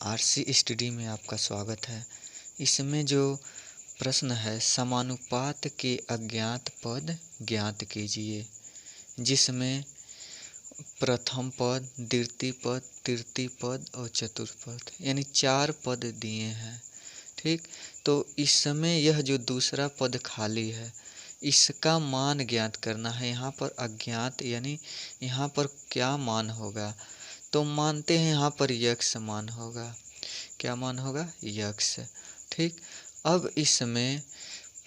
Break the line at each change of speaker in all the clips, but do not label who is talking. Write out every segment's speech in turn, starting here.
RC study में आपका स्वागत है। इसमें जो प्रश्न है, समानुपात के अज्ञात पद ज्ञात कीजिए, जिसमें प्रथम पद, द्वितीय पद, तृतीय पद और चतुर्थ पद यानी 4 पद दिए हैं। ठीक, तो इस समय यह जो दूसरा पद खाली है इसका मान ज्ञात करना है। यहाँ पर अज्ञात यानी यहाँ पर क्या मान होगा, तो मानते हैं यहाँ पर यक्ष मान होगा। क्या मान होगा? यक्ष। ठीक, अब इसमें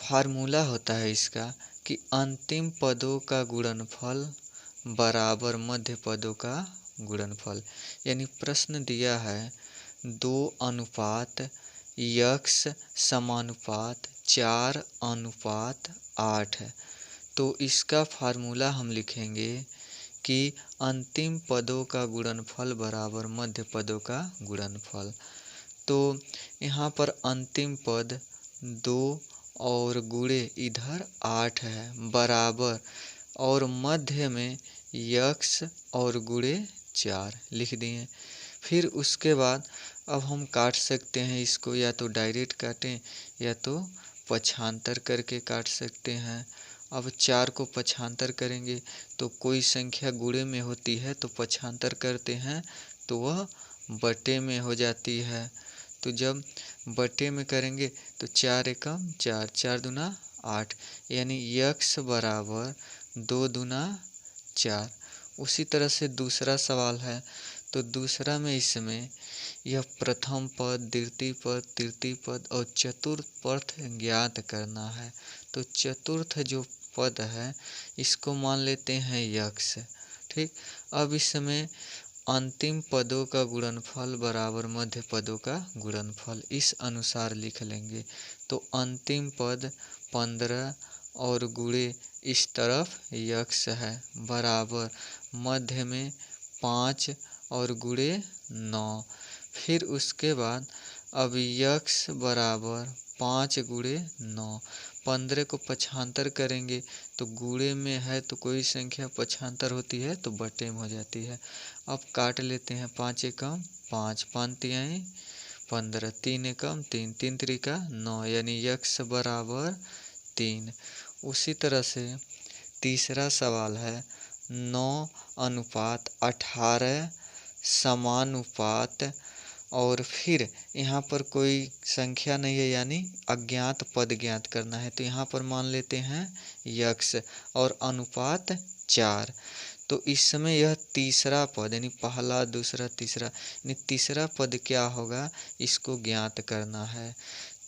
फार्मूला होता है इसका कि अंतिम पदों का गुणनफल बराबर मध्य पदों का गुणनफल। यानी प्रश्न दिया है 2:8 यक्ष समानुपात 4:8। तो इसका फार्मूला हम लिखेंगे कि अंतिम पदों का गुणनफल बराबर मध्य पदों का गुणनफल। तो यहाँ पर अंतिम पद 2 और गुणे इधर 8 है बराबर, और मध्य में यक्ष और गुणे 4 लिख दिए। फिर उसके बाद अब हम काट सकते हैं इसको, या तो डायरेक्ट काटें या तो पक्षांतर करके काट सकते हैं। अब 4 को पक्षांतर करेंगे तो कोई संख्या गुणे में होती है तो पक्षांतर करते हैं तो वह बटे में हो जाती है। तो जब बटे में करेंगे तो 4 एकम 4, 4 दूना 8, यानी यक्ष बराबर 2 दूना 4। उसी तरह से दूसरा सवाल है, तो दूसरा में इसमें यह प्रथम पद, द्वितीय पद, तृतीय पद और चतुर्थ पद ज्ञात करना है। तो चतुर्थ जो पद है इसको मान लेते हैं यक्ष। ठीक, अब इसमें अंतिम पदों का गुणनफल बराबर मध्य पदों का गुणनफल इस अनुसार लिख लेंगे। तो अंतिम पद 15 और गुणे इस तरफ यक्ष है बराबर मध्य में 5 और गुणे 9। फिर उसके बाद अब यक्ष बराबर 5 गुणे 9। 15 को पक्षांतर करेंगे तो गुणे में है तो कोई संख्या पक्षांतर होती है तो बटे में हो जाती है। अब काट लेते हैं 5 एकम 5, 5 तिहाई 15, 3 एकम 3, 3 त्रिका 9, यानी यक्ष बराबर 3। उसी तरह से तीसरा सवाल है 9:18 समानुपात, और फिर यहाँ पर कोई संख्या नहीं है यानी अज्ञात पद ज्ञात करना है। तो यहाँ पर मान लेते हैं यक्ष और अनुपात 4। तो इस समय यह तीसरा पद यानी पहला, दूसरा, तीसरा यानी तीसरा पद क्या होगा इसको ज्ञात करना है।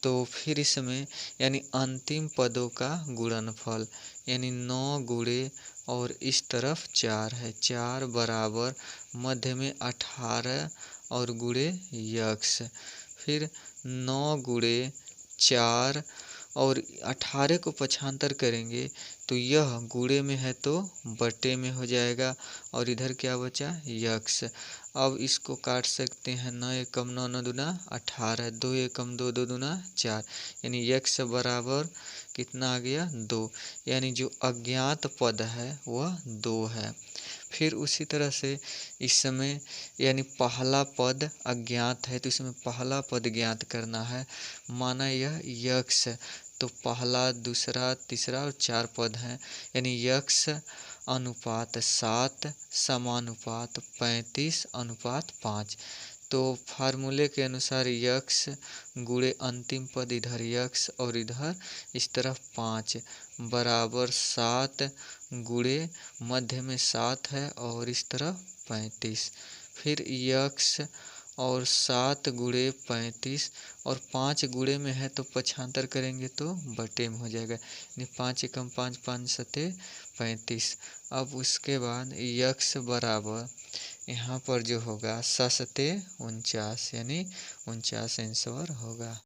तो फिर इसमें यानी अंतिम पदों का गुणनफल यानी 9 गुणे और इस तरफ 4 है, 4 बराबर मध्य में 18 और गुणे यक्ष। फिर 9 गुणे 4 और 18 को पक्षांतर करेंगे तो यह गुणे में है तो बटे में हो जाएगा, और इधर क्या बचा यक्ष। अब इसको काट सकते हैं 9 एकम 9, 9 दूना 18, 2 एकम 2, 2 दूना 4, यानी यक्ष बराबर कितना आ गया 2, यानी जो अज्ञात पद है वह 2 है। फिर उसी तरह से इस समय यानी पहला पद अज्ञात है तो इसमें पहला पद ज्ञात करना है। माना यह यक्ष, तो पहला, दूसरा, तीसरा और 4 पद हैं, यानी यक्ष अनुपात 7 समानुपात 35:5। तो फार्मूले के अनुसार यक्ष गुणे अंतिम पद इधर यक्ष और इधर इस तरफ 5 बराबर 7 गुणे मध्य में 7 है और इस तरफ 35। फिर यक्ष और 7 गुणे 35 और 5 गुणे में है तो पक्षांतर करेंगे तो बटे में हो जाएगा, यानी 5 एकम 5, 5 सते 35। अब उसके बाद यक्ष बराबर यहाँ पर जो होगा 7 सते 49, यानी 49 आंसर होगा।